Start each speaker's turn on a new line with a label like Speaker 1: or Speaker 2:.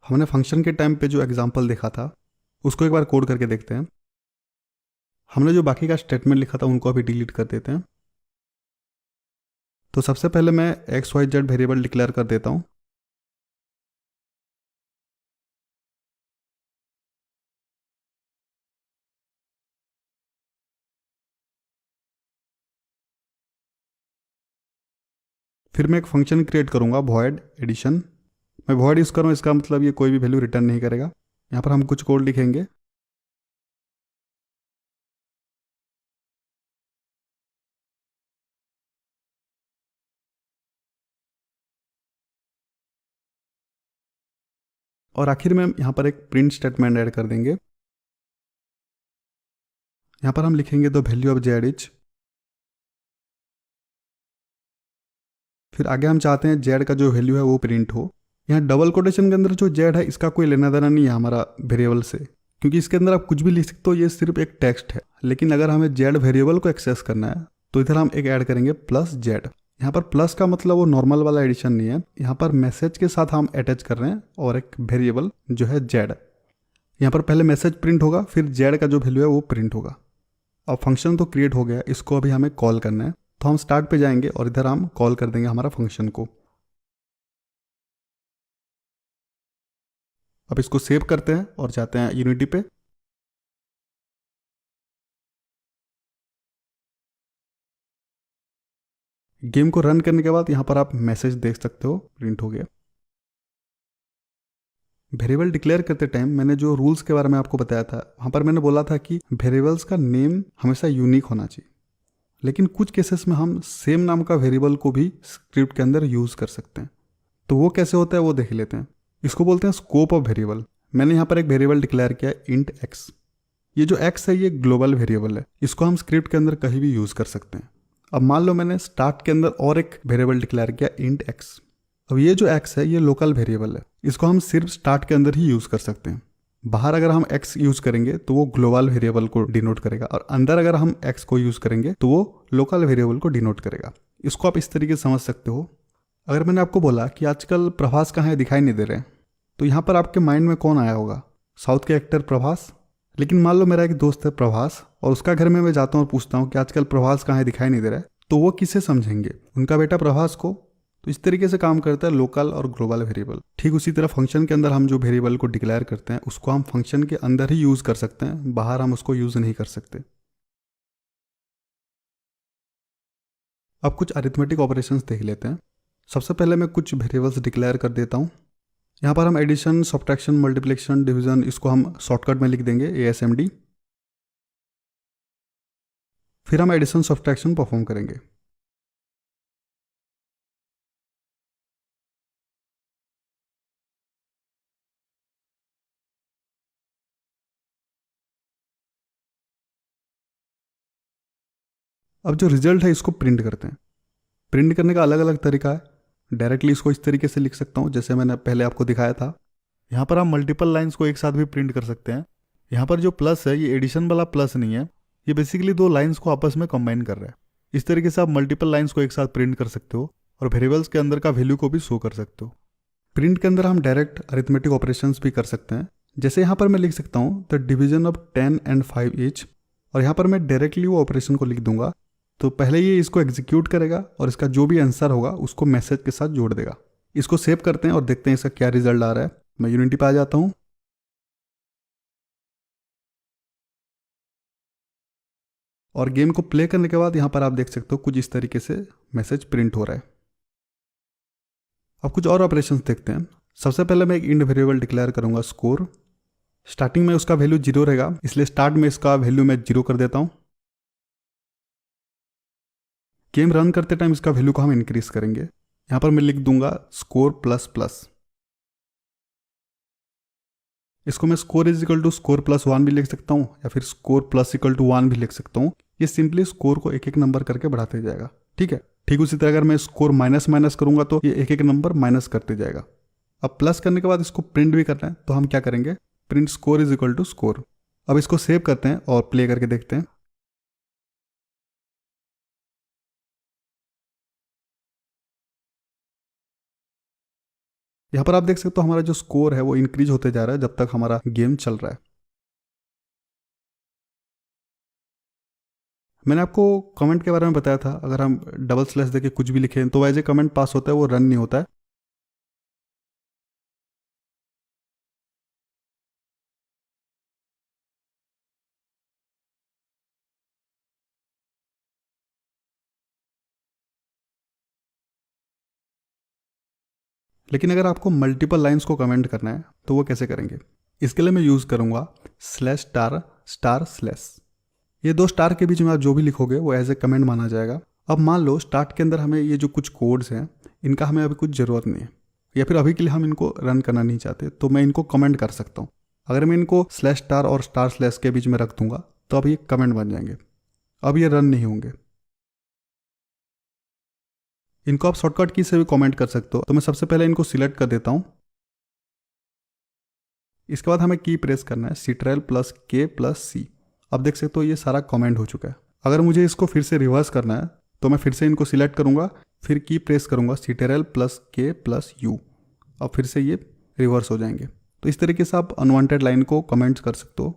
Speaker 1: हमने फंक्शन के टाइम पे जो एग्जांपल देखा था उसको एक बार कोड करके देखते हैं। हमने जो बाकी का स्टेटमेंट लिखा था उनको अभी डिलीट कर देते हैं। तो सबसे पहले मैं X Y Z variable declare कर देता हूँ। फिर मैं एक फंक्शन क्रिएट करूँगा वॉइड एडिशन। मैं वॉइड यूज़ करूँ इसका मतलब ये कोई भी वैल्यू रिटर्न नहीं करेगा। यहाँ पर हम कुछ कोड लिखेंगे। और आखिर में यहाँ पर एक प्रिंट स्टेटमेंट ऐड कर देंगे। यहाँ पर हम लिखेंगे the value of Z is. फिर आगे हम चाहते हैं जेड का जो वैल्यू है वो प्रिंट हो। यहाँ डबल कोटेशन के अंदर जो जेड है इसका कोई लेना देना नहीं है हमारा वेरिएबल से, क्योंकि इसके अंदर आप कुछ भी लिख सकते हो, ये सिर्फ एक टेक्स्ट है। लेकिन अगर हमें जेड वेरिएबल को एक्सेस करना है तो इधर हम एक ऐड करेंगे प्लस जेड। यहाँ पर प्लस का मतलब वो नॉर्मल वाला एडिशन नहीं है, यहाँ पर मैसेज के साथ हम अटैच कर रहे हैं और एक वेरिएबल जो है जेड। यहाँ पर पहले मैसेज प्रिंट होगा, फिर जेड का जो वैल्यू है वो प्रिंट होगा। अब फंक्शन तो क्रिएट हो गया, इसको अभी हमें कॉल करना है। तो हम स्टार्ट पे जाएंगे और इधर हम कॉल कर देंगे हमारा फंक्शन को। अब इसको सेव करते हैं और जाते हैं यूनिटी पे। गेम को रन करने के बाद यहाँ पर आप मैसेज देख सकते हो, प्रिंट हो गया। वेरिएबल डिक्लेयर करते टाइम मैंने जो रूल्स के बारे में आपको बताया था, वहाँ पर मैंने बोला था कि वेरिएबल्स का नेम हमेशा यूनिक होना चाहिए। लेकिन कुछ केसेस में हम सेम नाम का वेरिएबल को भी स्क्रिप्ट के अंदर यूज़ कर सकते हैं। तो वो कैसे होता है वो देख लेते हैं। इसको बोलते हैं स्कोप ऑफ वेरिएबल। मैंने यहाँ पर एक वेरिएबल डिक्लेयर किया है इंट एक्स। ये जो एक्स है ये ग्लोबल वेरिएबल है, इसको हम स्क्रिप्ट के अंदर कहीं भी यूज़ कर सकते हैं। अब मान लो मैंने स्टार्ट के अंदर और एक वेरिएबल डिक्लेयर किया इंट एक्स। अब ये जो एक्स है ये लोकल वेरिएबल है, इसको हम सिर्फ स्टार्ट के अंदर ही यूज़ कर सकते हैं। बाहर अगर हम एक्स यूज़ करेंगे तो वो ग्लोबल वेरिएबल को डिनोट करेगा, और अंदर अगर हम एक्स को यूज़ करेंगे तो वो लोकल वेरिएबल को डिनोट करेगा। इसको आप इस तरीके से समझ सकते हो। अगर मैंने आपको बोला कि आजकल प्रभास कहाँ है, दिखाई नहीं दे रहे हैं, तो यहाँ पर आपके माइंड में कौन आया होगा? साउथ के एक्टर प्रभास। लेकिन मान लो मेरा एक दोस्त है प्रभास और उसका घर में मैं जाता हूँ और पूछता हूँ कि आजकल प्रभास कहाँ है, दिखाई नहीं दे रहा है, तो वो किसे समझेंगे? उनका बेटा प्रभास को। तो इस तरीके से काम करता है लोकल और ग्लोबल वेरिएबल। ठीक उसी तरह फंक्शन के अंदर हम जो वेरिएबल को डिक्लेयर करते हैं उसको हम फंक्शन के अंदर ही यूज़ कर सकते हैं, बाहर हम उसको यूज़ नहीं कर सकते। अब कुछ अरिथमेटिक ऑपरेशंस देख लेते हैं। सबसे पहले मैं कुछ वेरिएबल्स डिक्लेयर कर देता हूँ। यहाँ पर हम एडिशन, सब्ट्रैक्शन, मल्टीप्लिकेशन, डिवीजन इसको हम शॉर्टकट में लिख देंगे ASMD। फिर हम एडिशन सब्ट्रैक्शन परफॉर्म करेंगे। अब जो रिजल्ट है इसको प्रिंट करते हैं। प्रिंट करने का अलग अलग तरीका है। डायरेक्टली इसको इस तरीके से लिख सकता हूँ जैसे मैंने पहले आपको दिखाया था। यहाँ पर हम मल्टीपल लाइंस को एक साथ भी प्रिंट कर सकते हैं। यहाँ पर जो प्लस है ये एडिशन वाला प्लस नहीं है, ये बेसिकली दो लाइंस को आपस में कंबाइन कर रहा है। इस तरीके से आप मल्टीपल लाइंस को एक साथ प्रिंट कर सकते हो और वेरिएबल्स के अंदर का वैल्यू को भी शो कर सकते हो। प्रिंट के अंदर हम डायरेक्ट अरिथमेटिक ऑपरेशंस भी कर सकते हैं। जैसे यहाँ पर मैं लिख सकता हूँ the division of 10 and 5 each, और यहाँ पर मैं डायरेक्टली वो ऑपरेशन को लिख दूंगा। तो पहले ये इसको एग्जीक्यूट करेगा और इसका जो भी आंसर होगा उसको मैसेज के साथ जोड़ देगा। इसको सेव करते हैं और देखते हैं इसका क्या रिजल्ट आ रहा है। मैं यूनिटी पे आ जाता हूँ। और गेम को प्ले करने के बाद यहाँ पर आप देख सकते हो कुछ इस तरीके से मैसेज प्रिंट हो रहा है। अब कुछ और ऑपरेशंस देखते हैं। सबसे पहले मैं एक इंड वेरिएबल डिक्लेयर करूंगा स्कोर। स्टार्टिंग में उसका वैल्यू 0 रहेगा, इसलिए स्टार्ट में इसका वैल्यू मैं 0 कर देता हूँ। गेम रन करते टाइम इसका वैल्यू को हम इंक्रीज करेंगे। यहाँ पर मैं लिख दूंगा स्कोर प्लस प्लस। इसको मैं score is equal to score plus 1 भी लिख सकता हूँ या फिर स्कोर प्लस इक्वल टू 1 भी लिख सकता हूँ। ये सिंपली स्कोर को एक एक नंबर करके बढ़ाते जाएगा। ठीक है। ठीक उसी तरह अगर मैं स्कोर माइनस माइनस करूंगा तो ये एक एक नंबर माइनस करते जाएगा। अब प्लस करने के बाद इसको प्रिंट भी करना है, तो हम क्या करेंगे, print score is equal to score. अब इसको सेव करते हैं और प्ले करके देखते हैं। यहाँ पर आप देख सकते हो हमारा जो स्कोर है वो इंक्रीज होते जा रहा है जब तक हमारा गेम चल रहा है। मैंने आपको कमेंट के बारे में बताया था, अगर हम डबल स्लैश देके कुछ भी लिखें तो एज ए कमेंट पास होता है, वो रन नहीं होता है। लेकिन अगर आपको मल्टीपल लाइंस को कमेंट करना है तो वो कैसे करेंगे? इसके लिए मैं यूज़ करूँगा स्लैश स्टार स्टार स्लैश। ये दो स्टार के बीच में आप जो भी लिखोगे वो एज ए कमेंट माना जाएगा। अब मान लो स्टार्ट के अंदर हमें ये जो कुछ कोड्स हैं इनका हमें अभी कुछ ज़रूरत नहीं है, या फिर अभी के लिए हम इनको रन करना नहीं चाहते, तो मैं इनको कमेंट कर सकता हूँ। अगर मैं इनको स्लैश स्टार और स्टार स्लैश के बीच में रख दूंगा तो अब ये कमेंट बन जाएंगे, अब ये रन नहीं होंगे। इनको आप शॉर्टकट की से भी कमेंट कर सकते हो। तो मैं सबसे पहले इनको सिलेक्ट कर देता हूँ। इसके बाद हमें की प्रेस करना है Ctrl+K+C। अब देख सकते हो ये सारा कमेंट हो चुका है। अगर मुझे इसको फिर से रिवर्स करना है तो मैं फिर से इनको सिलेक्ट करूँगा, फिर की प्रेस करूँगा Ctrl+K+U। अब फिर से ये रिवर्स हो जाएंगे। तो इस तरीके से आप अनवांटेड लाइन को कमेंट्स कर सकते हो।